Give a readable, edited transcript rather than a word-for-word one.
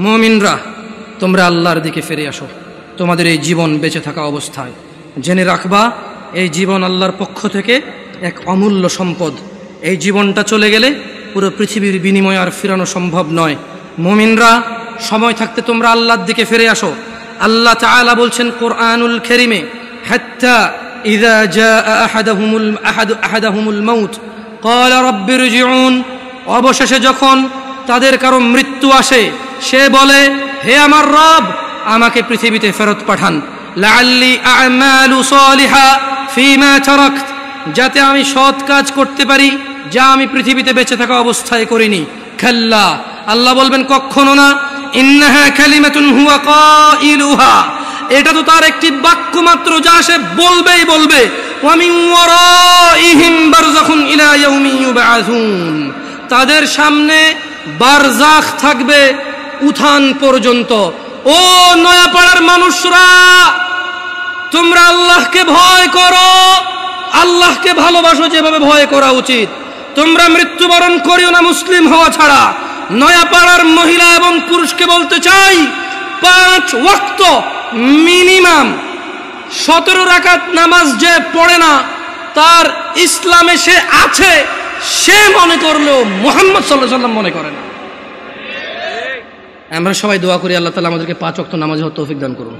মুমিনরা তোমরা আল্লাহর দিকে ফিরে আসো তোমাদের এই জীবন বেঁচে থাকা অবস্থায়। জেনে রাখবা এই জীবন আল্লাহর পক্ষ থেকে এক অমূল্য সম্পদ। এই জীবনটা চলে গেলে পুরো পৃথিবীর বিনিময় আর ফিরানো সম্ভব নয়। মুমিনরা সময় থাকতে তোমরা আল্লাহর দিকে ফিরে আসো। আল্লাহ তাআলা বলছেন কোরআনুল কারীমে, হাত্তা ইযা জাআ আহাদাহুমুল মাউত ক্বালা রাব্বিরজিউন, অবশেষে যখন তাদের কারো মৃত্যু আসে সে বলে, হে আমার রব, আমাকে পৃথিবীতে ফেরত পাঠান। লাআল্লি আ'মালু সালিহা ফীমা তারাকত, যাতে আমি সৎ কাজ করতে পারি যা আমি পৃথিবীতে বেঁচে থাকা অবস্থায় করিনি। খাল্লা, আল্লাহ বলবেন কখনো না। ইন্নাহা কালিমাতুন হুয়া কাইলুহা, এটা তো তার একটি বাক্য মাত্র যা সে বলবেই বলবে। ওয়া মিন ওয়ারাইহিম বারযাখুন ইলা ইয়াউমি ইউবআসুন, তাদের সামনে বারজাখ থাকবে উত্থান পর্যন্ত। ও নয়াপাড়ার মানুষরা, তোমরা আল্লাহকে ভয় করো, আল্লাহকে ভালোবাসো যেভাবে ভয় করা উচিত। তোমরা মৃত্যুবরণ করিও না মুসলিম হওয়া ছাড়া। নয়াপাড়ার মহিলা এবং পুরুষকে বলতে চাই, 5 ওয়াক্ত মিনিমাম 17 রাকাত নামাজ যে পড়ে না তার ইসলামে সে আছে, সে মনে করলেও মুহাম্মদ সাল্লাল্লাহু আলাইহি ওয়াসাল্লাম মনে করে না। আমরা সবাই দোয়া করি আল্লাহ তাআলা আমাদেরকে 5 ওয়াক্ত নামাজ হওয়ার তৌফিক দান করুন।